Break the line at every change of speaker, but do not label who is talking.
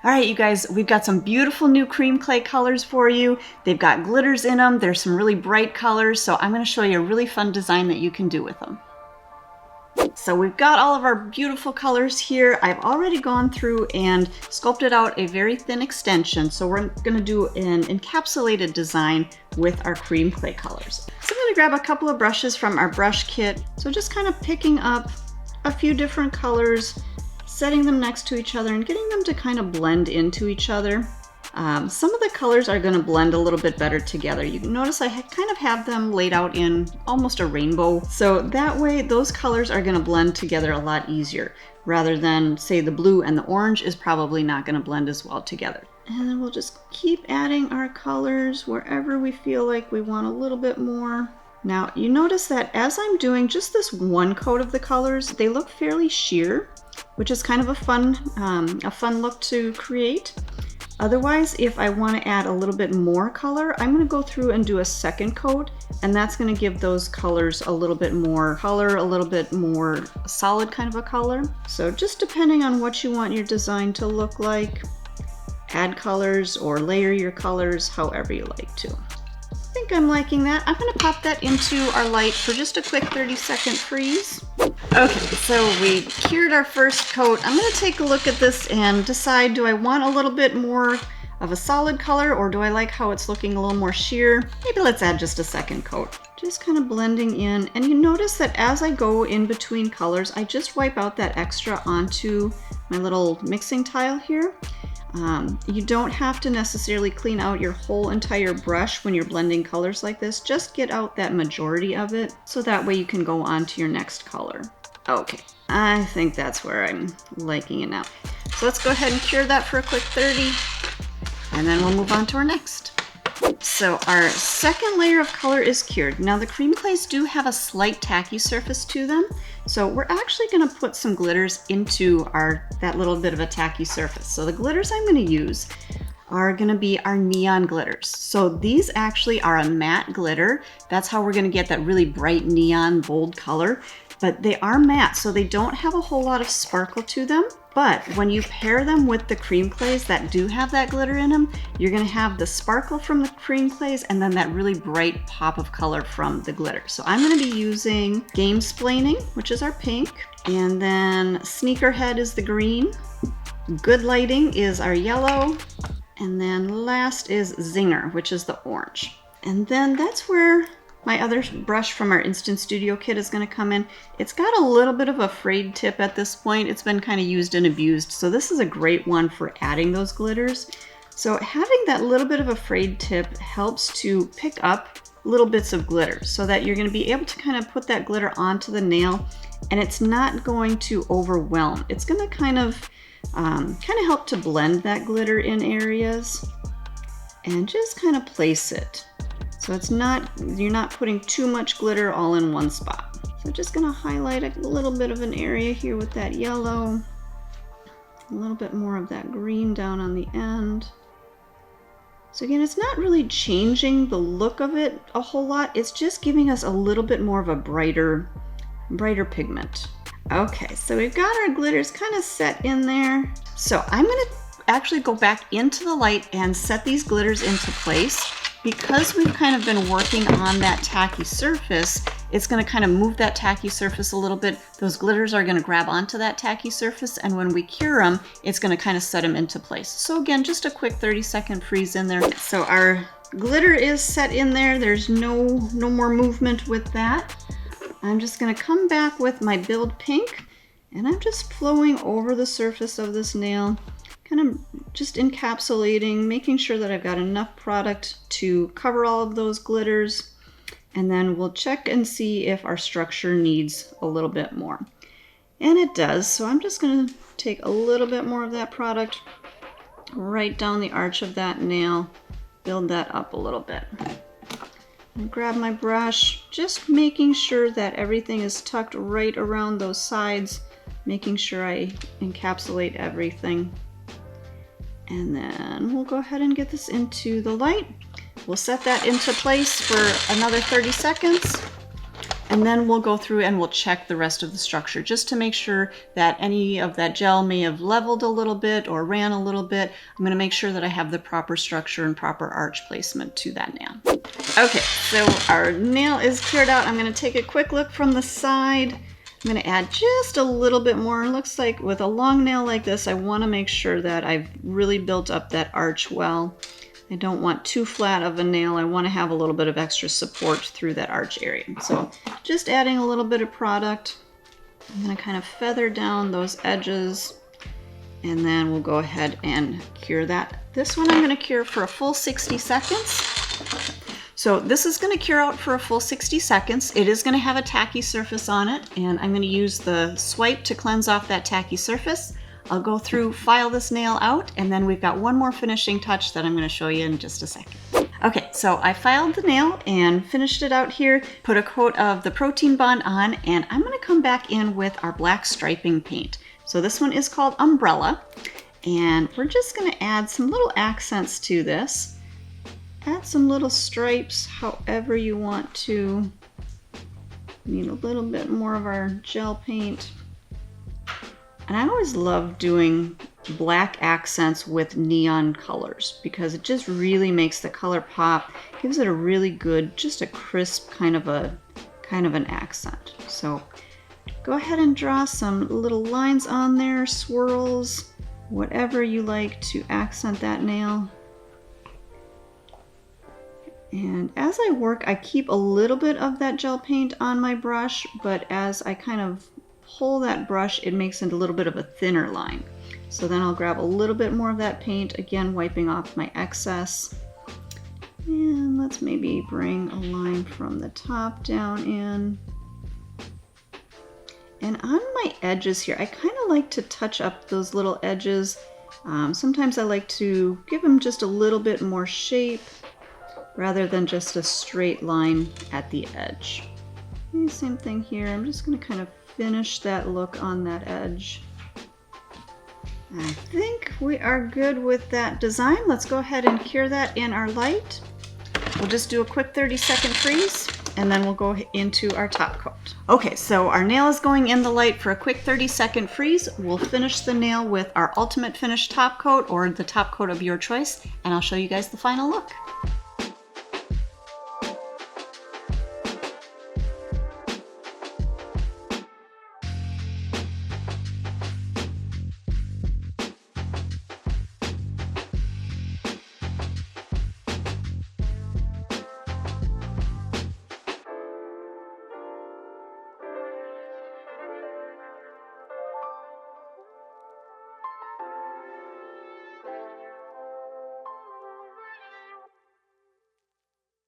All right, you guys, we've got some beautiful new cream clay colors for you. They've got glitters in them. There's some really bright colors. So I'm going to show you a really fun design that you can do with them. So we've got all of our beautiful colors here. I've already gone through and sculpted out a very thin extension. So we're going to do an encapsulated design with our cream clay colors. So I'm going to grab a couple of brushes from our brush kit. So just kind of picking up a few different colors, setting them next to each other and getting them to kind of blend into each other. Some of the colors are going to blend a little bit better together. You can notice I kind of have them laid out in almost a rainbow. So that way those colors are going to blend together a lot easier, rather than say the blue and the orange is probably not going to blend as well together. And then we'll just keep adding our colors wherever we feel like we want a little bit more. Now you notice that as I'm doing just this one coat of the colors, they look fairly sheer, which is kind of a fun look to create. Otherwise, if I want to add a little bit more color, I'm going to go through and do a second coat, and that's going to give those colors a little bit more color, a little bit more solid kind of a color. So just depending on what you want your design to look like, add colors or layer your colors however you like to. I think I'm liking that. I'm going to pop that into our light for just a quick 30-second freeze. Okay, so we cured our first coat. I'm going to take a look at this and decide, do I want a little bit more of a solid color, or do I like how it's looking a little more sheer? Maybe let's add just a second coat. Just kind of blending in. And you notice that as I go in between colors, I just wipe out that extra onto my little mixing tile here. You don't have to necessarily clean out your whole entire brush when you're blending colors like this. Just get out that majority of it, so that way you can go on to your next color. Okay, I think that's where I'm liking it now. So let's go ahead and cure that for a quick 30, and then we'll move on to our next. So our second layer of color is cured. Now the cream clays do have a slight tacky surface to them, so we're actually going to put some glitters into that little bit of a tacky surface. So the glitters I'm going to use are going to be our neon glitters. So these actually are a matte glitter. That's how we're going to get that really bright neon bold color. But they are matte, so they don't have a whole lot of sparkle to them. But when you pair them with the cream clays that do have that glitter in them, you're going to have the sparkle from the cream clays and then that really bright pop of color from the glitter. So I'm going to be using Game-Splaining, which is our pink, and then Sneakerhead is the green, Good Lighting is our yellow, and then last is Zinger, which is the orange. And then that's where my other brush from our Instant Studio kit is going to come in. It's got a little bit of a frayed tip at this point. It's been kind of used and abused, so this is a great one for adding those glitters. So having that little bit of a frayed tip helps to pick up little bits of glitter, so that you're going to be able to kind of put that glitter onto the nail, and it's not going to overwhelm. It's going to kind of help to blend that glitter in areas and just kind of place it. So you're not putting too much glitter all in one spot. So just gonna highlight a little bit of an area here with that yellow, a little bit more of that green down on the end. So again, it's not really changing the look of it a whole lot. It's just giving us a little bit more of a brighter pigment. Okay, so we've got our glitters kind of set in there. So I'm gonna actually go back into the light and set these glitters into place. Because we've kind of been working on that tacky surface, it's going to kind of move that tacky surface a little bit. Those glitters are going to grab onto that tacky surface, and when we cure them, it's going to kind of set them into place. So again, just a quick 30-second freeze in there. So our glitter is set in there. There's no more movement with that. I'm just going to come back with my Build Pink, and I'm just flowing over the surface of this nail, kind of just encapsulating, making sure that I've got enough product to cover all of those glitters, and then we'll check and see if our structure needs a little bit more. And it does, so I'm just going to take a little bit more of that product right down the arch of that nail, build that up a little bit. And grab my brush, just making sure that everything is tucked right around those sides, making sure I encapsulate everything. And then we'll go ahead and get this into the light. We'll set that into place for another 30 seconds. And then we'll go through and we'll check the rest of the structure just to make sure that any of that gel may have leveled a little bit or ran a little bit. I'm going to make sure that I have the proper structure and proper arch placement to that nail. Okay, so our nail is cured out. I'm going to take a quick look from the side. I'm going to add just a little bit more. It looks like with a long nail like this, I want to make sure that I've really built up that arch well. I don't want too flat of a nail. I want to have a little bit of extra support through that arch area. So just adding a little bit of product. I'm going to kind of feather down those edges, and then we'll go ahead and cure that. This one I'm going to cure for a full 60 seconds. So this is going to cure out for a full 60 seconds. It is going to have a tacky surface on it, and I'm going to use the swipe to cleanse off that tacky surface. I'll go through, file this nail out, and then we've got one more finishing touch that I'm going to show you in just a second. Okay, so I filed the nail and finished it out here, put a coat of the protein bond on, and I'm going to come back in with our black striping paint. So this one is called Umbrella, and we're just going to add some little accents to this. Add some little stripes however you want to. Need a little bit more of our gel paint. And I always love doing black accents with neon colors because it just really makes the color pop, gives it a really good, just a crisp kind of an accent. So go ahead and draw some little lines on there, swirls, whatever you like to accent that nail. And as I work, I keep a little bit of that gel paint on my brush, but as I kind of pull that brush, it makes it a little bit of a thinner line. So then I'll grab a little bit more of that paint, again wiping off my excess. And let's maybe bring a line from the top down in. And on my edges here, I kind of like to touch up those little edges. Sometimes I like to give them just a little bit more shape rather than just a straight line at the edge. And same thing here. I'm just going to kind of finish that look on that edge. I think we are good with that design. Let's go ahead and cure that in our light. We'll just do a quick 30-second freeze, and then we'll go into our top coat. Okay, so our nail is going in the light for a quick 30-second freeze. We'll finish the nail with our ultimate finish top coat or the top coat of your choice, and I'll show you guys the final look.